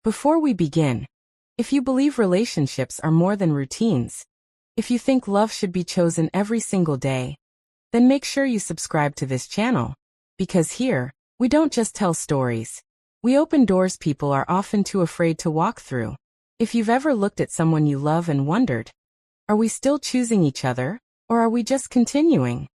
Before we begin, if you believe relationships are more than routines, if you think love should be chosen every single day, then make sure you subscribe to this channel, because here, we don't just tell stories. We open doors people are often too afraid to walk through. If you've ever looked at someone you love and wondered, are we still choosing each other, or are we just continuing?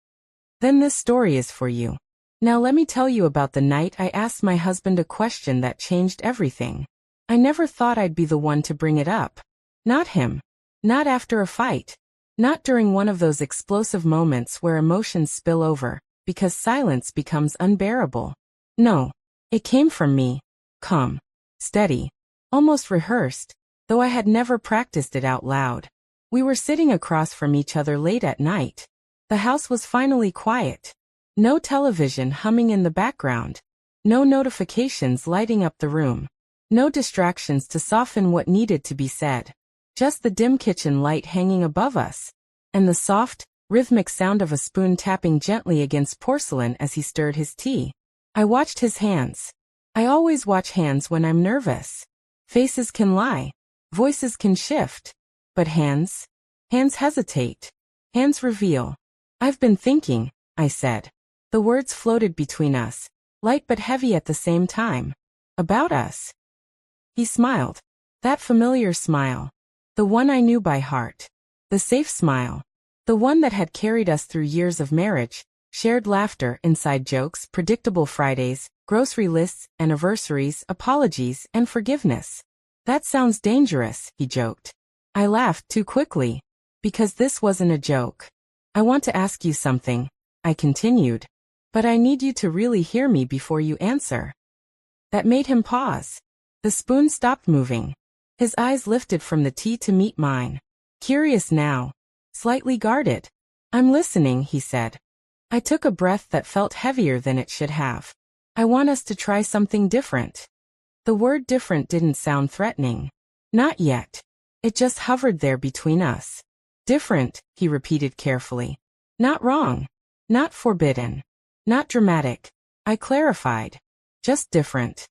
Then this story is for you. Now let me tell you about the night I asked my husband a question that changed everything. I never thought I'd be the one to bring it up. Not him. Not after a fight. Not during one of those explosive moments where emotions spill over, because silence becomes unbearable. No. It came from me. Calm. Steady. Almost rehearsed, though I had never practiced it out loud. We were sitting across from each other late at night. The house was finally quiet. No television humming in the background. No notifications lighting up the room. No distractions to soften what needed to be said. Just the dim kitchen light hanging above us, and the soft, rhythmic sound of a spoon tapping gently against porcelain as he stirred his tea. I watched his hands. I always watch hands when I'm nervous. Faces can lie. Voices can shift. But hands? Hands hesitate. Hands reveal. I've been thinking, I said. The words floated between us, light but heavy at the same time. About us. He smiled. That familiar smile. The one I knew by heart. The safe smile. The one that had carried us through years of marriage, shared laughter, inside jokes, predictable Fridays, grocery lists, anniversaries, apologies, and forgiveness. That sounds dangerous, he joked. I laughed too quickly. Because this wasn't a joke. I want to ask you something, I continued. But I need you to really hear me before you answer. That made him pause. The spoon stopped moving. His eyes lifted from the tea to meet mine. Curious now. Slightly guarded. I'm listening, he said. I took a breath that felt heavier than it should have. I want us to try something different. The word different didn't sound threatening. Not yet. It just hovered there between us. Different, he repeated carefully. Not wrong. Not forbidden. Not dramatic. I clarified. Just different.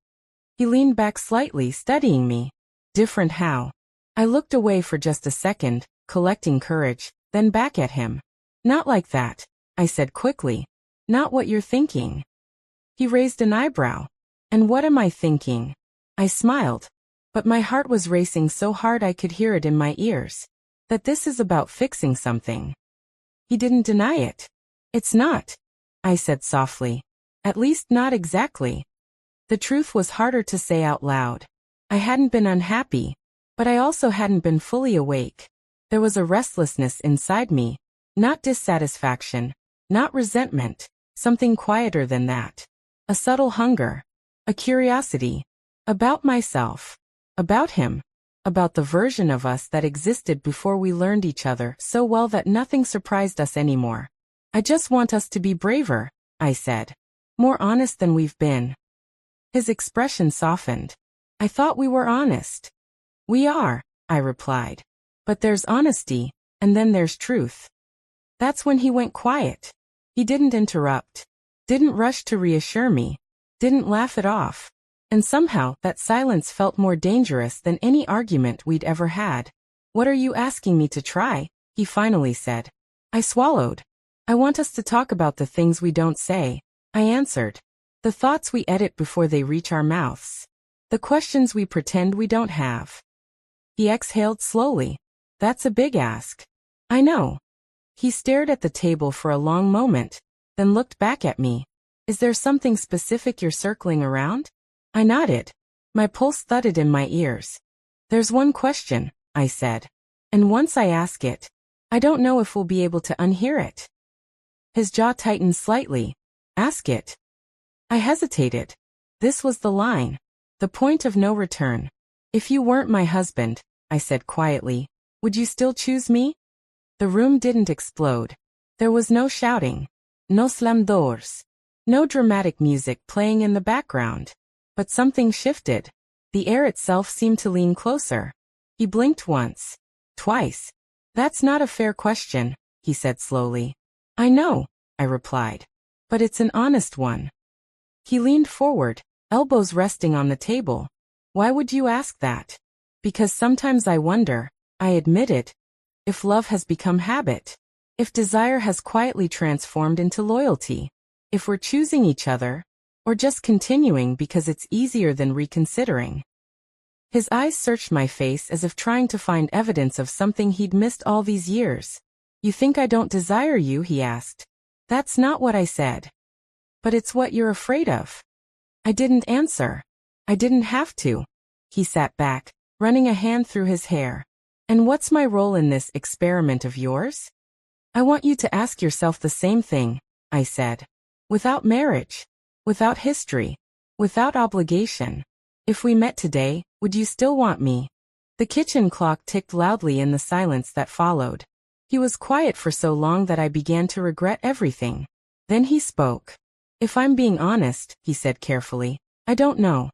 He leaned back slightly, studying me. Different how? I looked away for just a second, collecting courage, then back at him. Not like that, I said quickly. Not what you're thinking. He raised an eyebrow. And what am I thinking? I smiled. But my heart was racing so hard I could hear it in my ears. That this is about fixing something. He didn't deny it. It's not, I said softly. At least not exactly. The truth was harder to say out loud. I hadn't been unhappy, but I also hadn't been fully awake. There was a restlessness inside me, not dissatisfaction, not resentment, something quieter than that. A subtle hunger, a curiosity, about myself, about him, about the version of us that existed before we learned each other so well that nothing surprised us anymore. I just want us to be braver, I said. More honest than we've been. His expression softened. I thought we were honest. We are, I replied. But there's honesty, and then there's truth. That's when he went quiet. He didn't interrupt. Didn't rush to reassure me. Didn't laugh it off. And somehow, that silence felt more dangerous than any argument we'd ever had. What are you asking me to try? He finally said. I swallowed. I want us to talk about the things we don't say, I answered. The thoughts we edit before they reach our mouths. The questions we pretend we don't have. He exhaled slowly. That's a big ask. I know. He stared at the table for a long moment, then looked back at me. Is there something specific you're circling around? I nodded. My pulse thudded in my ears. There's one question, I said. And once I ask it, I don't know if we'll be able to unhear it. His jaw tightened slightly. Ask it. I hesitated. This was the line. The point of no return. If you weren't my husband, I said quietly, would you still choose me? The room didn't explode. There was no shouting. No slam doors. No dramatic music playing in the background. But something shifted. The air itself seemed to lean closer. He blinked once. Twice. That's not a fair question, he said slowly. I know, I replied. But it's an honest one. He leaned forward, elbows resting on the table. Why would you ask that? Because sometimes I wonder, I admit it, if love has become habit. If desire has quietly transformed into loyalty. If we're choosing each other, or just continuing because it's easier than reconsidering. His eyes searched my face as if trying to find evidence of something he'd missed all these years. You think I don't desire you? He asked. That's not what I said. But it's what you're afraid of. I didn't answer. I didn't have to. He sat back, running a hand through his hair. And what's my role in this experiment of yours? I want you to ask yourself the same thing, I said. Without marriage, without history, without obligation. If we met today, would you still want me? The kitchen clock ticked loudly in the silence that followed. He was quiet for so long that I began to regret everything. Then he spoke. If I'm being honest, he said carefully, I don't know.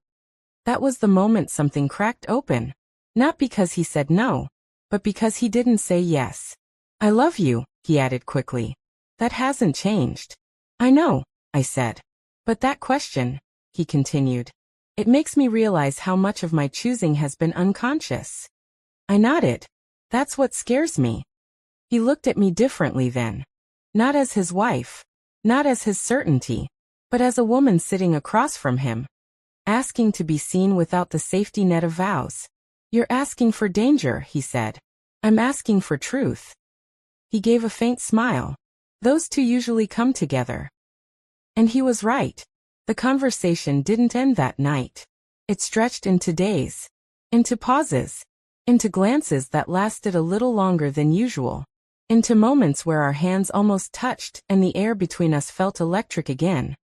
That was the moment something cracked open. Not because he said no, but because he didn't say yes. I love you, he added quickly. That hasn't changed. I know, I said. But that question, he continued. It makes me realize how much of my choosing has been unconscious. I nodded. That's what scares me. He looked at me differently then. Not as his wife. Not as his certainty. But as a woman sitting across from him. Asking to be seen without the safety net of vows. You're asking for danger, he said. I'm asking for truth. He gave a faint smile. Those two usually come together. And he was right. The conversation didn't end that night. It stretched into days. Into pauses. Into glances that lasted a little longer than usual. Into moments where our hands almost touched and the air between us felt electric again.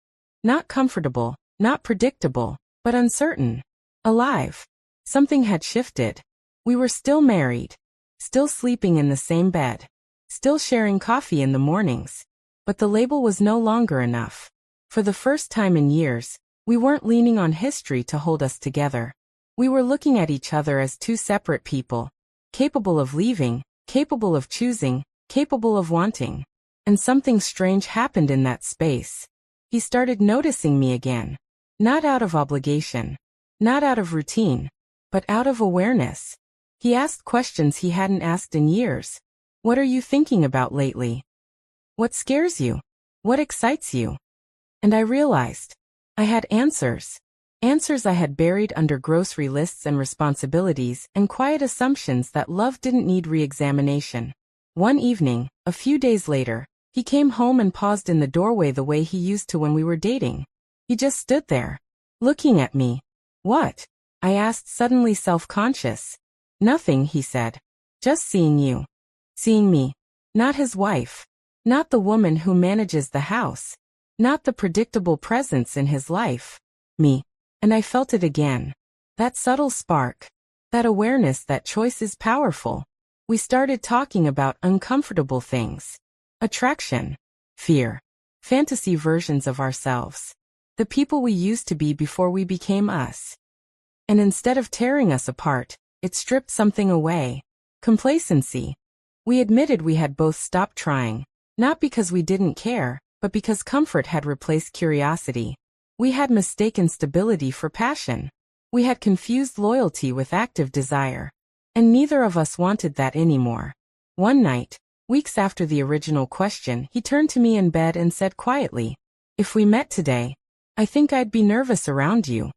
Not comfortable, not predictable, but uncertain. Alive. Something had shifted. We were still married. Still sleeping in the same bed. Still sharing coffee in the mornings. But the label was no longer enough. For the first time in years, we weren't leaning on history to hold us together. We were looking at each other as two separate people. Capable of leaving, capable of choosing, capable of wanting. And something strange happened in that space. He started noticing me again. Not out of obligation. Not out of routine. But out of awareness. He asked questions he hadn't asked in years. What are you thinking about lately? What scares you? What excites you? And I realized. I had answers. Answers I had buried under grocery lists and responsibilities and quiet assumptions that love didn't need re-examination. One evening, a few days later, he came home and paused in the doorway the way he used to when we were dating. He just stood there, looking at me. What? I asked, suddenly self-conscious. Nothing, he said. Just seeing you. Seeing me. Not his wife. Not the woman who manages the house. Not the predictable presence in his life. Me. And I felt it again. That subtle spark. That awareness that choice is powerful. We started talking about uncomfortable things. Attraction. Fear. Fantasy versions of ourselves. The people we used to be before we became us. And instead of tearing us apart, it stripped something away. Complacency. We admitted we had both stopped trying. Not because we didn't care, but because comfort had replaced curiosity. We had mistaken stability for passion. We had confused loyalty with active desire. And neither of us wanted that anymore. One night, weeks after the original question, he turned to me in bed and said quietly, "If we met today, I think I'd be nervous around you."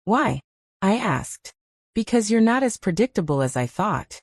"Why?" I asked. "Because you're not as predictable as I thought."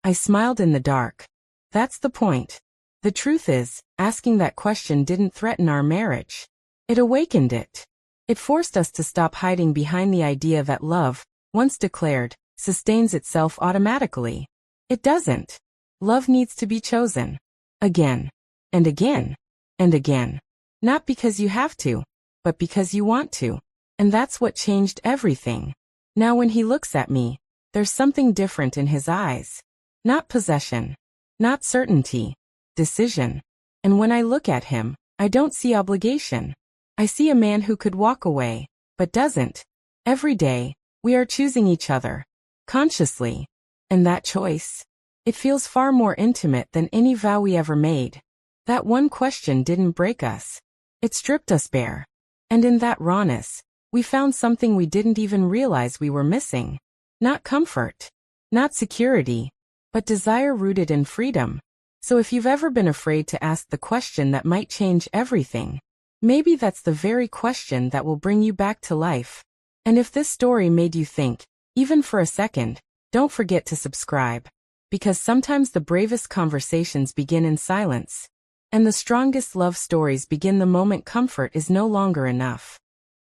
I smiled in the dark. That's the point. The truth is, asking that question didn't threaten our marriage. It awakened it. It forced us to stop hiding behind the idea that love, once declared, sustains itself automatically. It doesn't. Love needs to be chosen. Again. And again. And again. Not because you have to, but because you want to. And that's what changed everything. Now when he looks at me, there's something different in his eyes. Not possession. Not certainty. Decision. And when I look at him, I don't see obligation. I see a man who could walk away, but doesn't. Every day, we are choosing each other. Consciously. And that choice, it feels far more intimate than any vow we ever made. That one question didn't break us. It stripped us bare. And in that rawness, We found something we didn't even realize we were missing. Not comfort, not security, but desire rooted in freedom. So if you've ever been afraid to ask the question that might change everything, maybe that's the very question that will bring you back to life. And if this story made you think, even for a second, don't forget to subscribe. Because sometimes the bravest conversations begin in silence, and the strongest love stories begin the moment comfort is no longer enough.